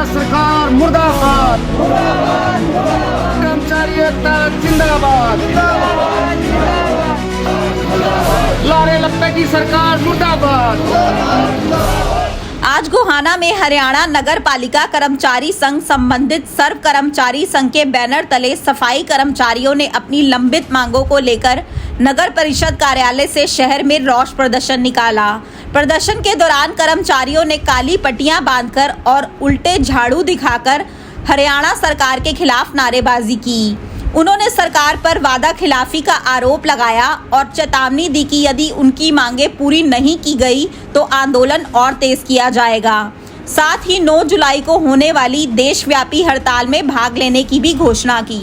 सरकार मुर्दाबाद, कर्मचारी एकता जिंदाबाद, लारे लप्पे की सरकार मुर्दाबाद। आज गोहाना में हरियाणा नगर पालिका कर्मचारी संघ संबंधित सर्व कर्मचारी संघ के बैनर तले सफाई कर्मचारियों ने अपनी लंबित मांगों को लेकर नगर परिषद कार्यालय से शहर में रोष प्रदर्शन निकाला। प्रदर्शन के दौरान कर्मचारियों ने काली पट्टियां बांधकर और उल्टे झाड़ू दिखाकर हरियाणा सरकार के खिलाफ नारेबाजी की। उन्होंने सरकार पर वादा खिलाफी का आरोप लगाया और चेतावनी दी कि यदि उनकी मांगें पूरी नहीं की गई तो आंदोलन और तेज किया जाएगा। साथ ही 9 जुलाई को होने वाली देशव्यापी हड़ताल में भाग लेने की भी घोषणा की।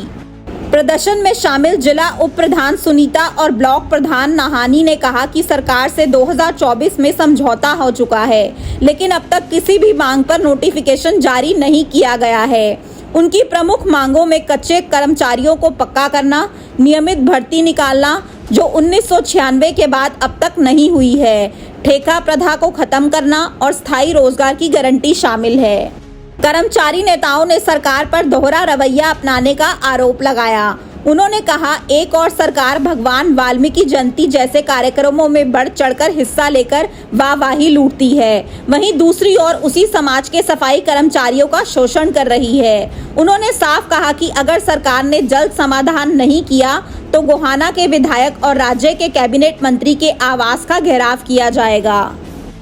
प्रदर्शन में शामिल जिला उप प्रधान सुनीता और ब्लॉक प्रधान नाहानी ने कहा कि सरकार से 2024 में समझौता हो चुका है, लेकिन अब तक किसी भी मांग पर नोटिफिकेशन जारी नहीं किया गया है। उनकी प्रमुख मांगों में कच्चे कर्मचारियों को पक्का करना, नियमित भर्ती निकालना जो 1996 के बाद अब तक नहीं हुई है, ठेका प्रथा को खत्म करना और स्थायी रोजगार की गारंटी शामिल है। कर्मचारी नेताओं ने सरकार पर दोहरा रवैया अपनाने का आरोप लगाया। उन्होंने कहा, एक और सरकार भगवान वाल्मीकि जयंती जैसे कार्यक्रमों में बढ़ चढ़कर हिस्सा लेकर वाहवाही लूटती है, वहीं दूसरी ओर उसी समाज के सफाई कर्मचारियों का शोषण कर रही है। उन्होंने साफ कहा कि अगर सरकार ने जल्द समाधान नहीं किया तो गोहाना के विधायक और राज्य के कैबिनेट मंत्री के आवास का घेराव किया जाएगा।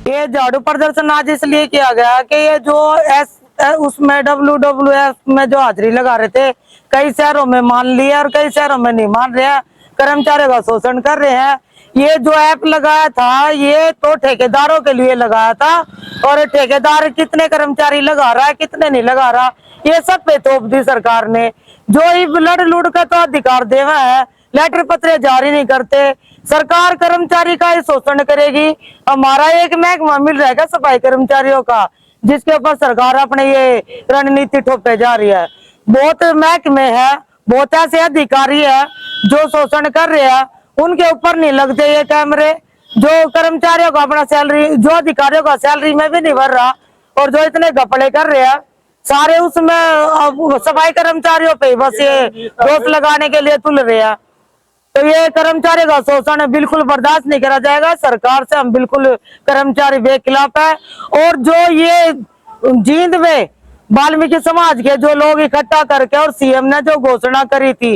ये झाड़ू प्रदर्शन आज इसलिए किया गया कि ये जो उसमें WWF में जो हाजिरी लगा रहे थे, कई शहरों में मान लिया और कई शहरों में नहीं मान रहे हैं, कर्मचारियों का शोषण कर रहे हैं। ये जो ऐप लगाया था ये तो ठेकेदारों के लिए लगाया था, और ठेकेदार कितने कर्मचारी लगा रहा है कितने नहीं लगा रहा, ये सब पे थोप दी सरकार ने। जो ही लड़ लुड़ का तो अधिकार देवा है, लेटर पत्र जारी नहीं करते, सरकार कर्मचारी का ही शोषण करेगी। हमारा एक महकमा मिल रहेगा सफाई कर्मचारियों का, जिसके ऊपर सरकार अपने ये रणनीति थोपे जा रही है। बहुत महकमे है, बहुत ऐसे अधिकारी है जो शोषण कर रहे हैं, उनके ऊपर नहीं लगते ये कैमरे। जो कर्मचारियों का अपना सैलरी, जो अधिकारियों का सैलरी में भी नहीं भर रहा, और जो इतने घपले कर रहे हैं सारे उसमें सफाई कर्मचारियों पे बस ये दोष लगाने के लिए तुल रहे हैं। तो ये कर्मचारी का शोषण बिल्कुल बर्दाश्त नहीं करा जाएगा। सरकार से हम बिल्कुल कर्मचारी बेखिलाफ है। और जो ये जींद में वाल्मीकि समाज के जो लोग इकट्ठा करके और सीएम ने जो घोषणा करी थी,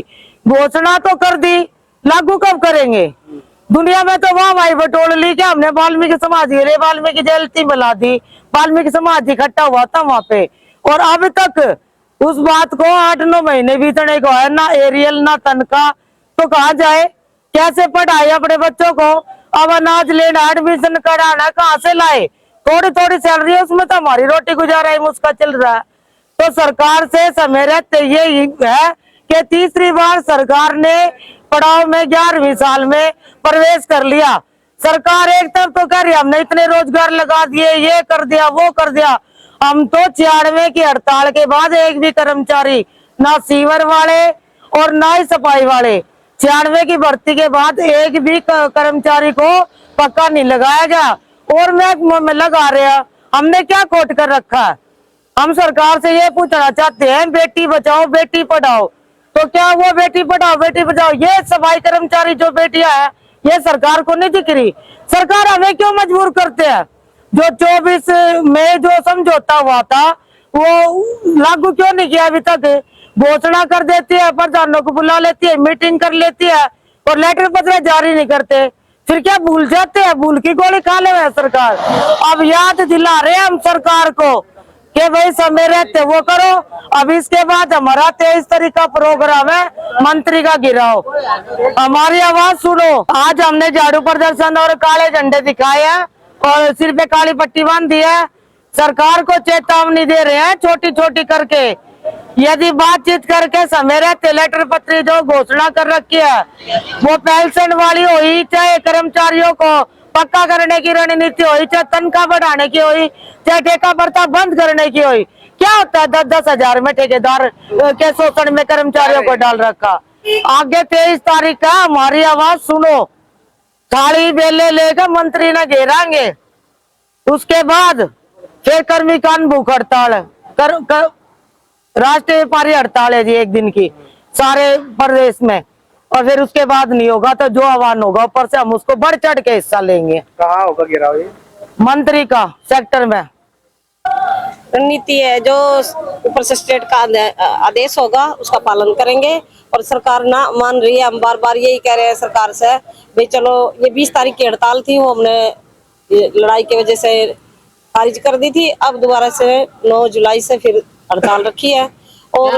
घोषणा तो कर दी, लागू कब करेंगे? दुनिया में तो वाह बटोल ली कि हमने वाल्मीकि समाज के लिए वाल्मीकि जयंती बुला दी, वाल्मीकि समाज इकट्ठा हुआ था वहां पे, और अब तक उस बात को 8-9 महीने बीतने को है, ना एरियल ना तनख्वाह। तो कहा जाए कैसे पढ़ाए अपने बच्चों को? अब अनाज लेना, एडमिशन कराना, कहाँ से लाए? थोड़ी थोड़ी सैलरी है, उसमें तो हमारी रोटी गुजारा ही मुश्किल चल रहा है। तो सरकार से समय रहते ये है कि तीसरी बार सरकार ने पड़ाव में 11वीं साल में प्रवेश कर लिया। सरकार एक तरफ तो कह रही हमने इतने रोजगार लगा दिए, ये कर दिया वो कर दिया। हम तो 96 की हड़ताल के बाद एक भी कर्मचारी, ना सीवर वाले और ना ही सफाई वाले, 96 की भर्ती के बाद एक भी कर्मचारी को पक्का नहीं लगाया गया, और में लगा रहे हैं। हमने क्या कोट कर रखा है? हम सरकार से ये पूछना चाहते हैं, बेटी बचाओ बेटी पढ़ाओ, तो क्या वो बेटी पढ़ाओ बेटी बचाओ ये सफाई कर्मचारी जो बेटियां हैं ये सरकार को नहीं दिख रही? सरकार हमें क्यों मजबूर करते हैं? जो 24 में जो समझौता हुआ था वो लागू क्यों नहीं किया अभी तक? घोषणा कर देती है, प्रधानों को बुला लेती है, मीटिंग कर लेती है, और लेटर पत्र जारी नहीं करते। फिर क्या भूल जाते हैं? भूल की गोली खा ले सरकार। अब याद दिला रहे हम सरकार को कि भाई समय रहते वो करो। अब इसके बाद हमारा 23 तारीख का प्रोग्राम है, मंत्री का गिराओ, हमारी आवाज सुनो। आज हमने झाड़ू प्रदर्शन और काले झंडे दिखाए हैं और सिर पे काली पट्टी बांध दी है। सरकार को चेतावनी दे रहे हैं छोटी छोटी करके, यदि बातचीत करके समय रहते लेटर पत्री जो घोषणा कर रखी है वो पेंशन वाली हुई, चाहे कर्मचारियों को पक्का करने की रणनीति हुई, चाहे तनख्वाह बढ़ाने की हुई, चाहे ठेका प्रथा बंद करने की हुई, क्या होता है 10-10 हजार में ठेकेदार के शोषण में कर्मचारियों को डाल रखा। आगे 23 तारीख का हमारी आवाज सुनो। थाली बेले लेकर मंत्री न घेरांगे, उसके बाद फिर कर्मी कान भूख हड़ताल। राष्ट्रीय व्यापारी हड़ताल है जी 1 दिन की सारे प्रदेश में, और फिर उसके बाद नहीं होगा तो जो आह्वान होगा ऊपर से हम उसको बढ़ चढ़ के हिस्सा लेंगे। कहाँ होगा गिराव ये? मंत्री का सेक्टर में रणनीति है, जो ऊपर से स्टेट का आदेश होगा उसका पालन करेंगे। और सरकार ना मान रही है, हम बार बार यही कह रहे हैं सरकार से भाई चलो, ये 20 तारीख की हड़ताल थी, वो हमने ये लड़ाई की वजह से खारिज कर दी थी। अब दोबारा से 9 जुलाई से फिर हड़ताल रखी है और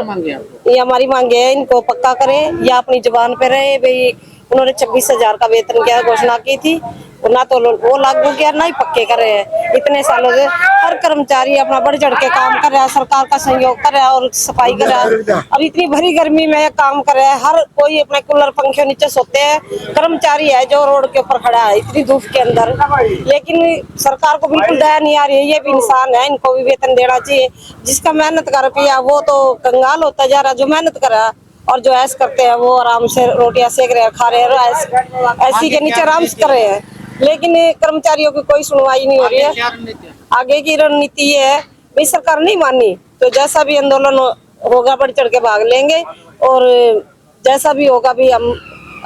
ये हमारी मांगे है, इनको पक्का करें या अपनी जुबान पे रहे। भाई उन्होंने 26,000 का वेतन क्या घोषणा की थी, ना तो वो लागू किया ना ही पक्के कर रहे हैं। इतने सालों से हर कर्मचारी अपना बढ़ चढ़ के काम कर रहा है, सरकार का सहयोग कर रहा है और सफाई कर रहा है। और इतनी भरी गर्मी में काम कर रहा है, हर कोई अपने कूलर पंखे नीचे सोते हैं। कर्मचारी है जो रोड के ऊपर खड़ा है इतनी धूप के अंदर, लेकिन सरकार को बिल्कुल दया नहीं आ रही है। ये भी इंसान है, इनको भी वेतन देना चाहिए। जिसका मेहनत का रुपया वो तो कंगाल होता जा रहा, जो मेहनत कर रहा है। और जो ऐश करते हैं वो आराम से रोटियां सेक रहे हैं, खा रहे हैं, ऐसी के नीचे आराम से कर रहे हैं। लेकिन कर्मचारियों की कोई सुनवाई नहीं हो रही है। आगे की रणनीति ये है, भाई सरकार नहीं मानी तो जैसा भी आंदोलन होगा बढ़ चढ़ के भाग लेंगे और जैसा भी होगा भी हम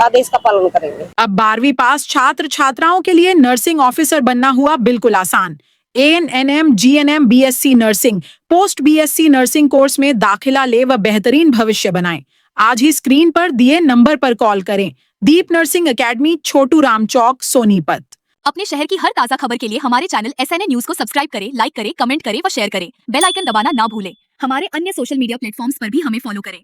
आदेश का पालन करेंगे। अब 12वीं पास छात्र छात्राओं के लिए नर्सिंग ऑफिसर बनना हुआ बिल्कुल आसान। ANM, GNM, BSc nursing, post BSc nursing course में दाखिला ले व बेहतरीन भविष्य बनाएं। आज ही स्क्रीन पर दिए नंबर पर कॉल करें। दीप नर्सिंग एकेडमी, छोटू राम चौक, सोनीपत। अपने शहर की हर ताजा खबर के लिए हमारे चैनल SNA न्यूज को सब्सक्राइब करें, लाइक करें, कमेंट करें व शेयर करें। बेल आइकन दबाना ना भूलें। हमारे अन्य सोशल मीडिया प्लेटफॉर्म्स पर भी हमें फॉलो करें।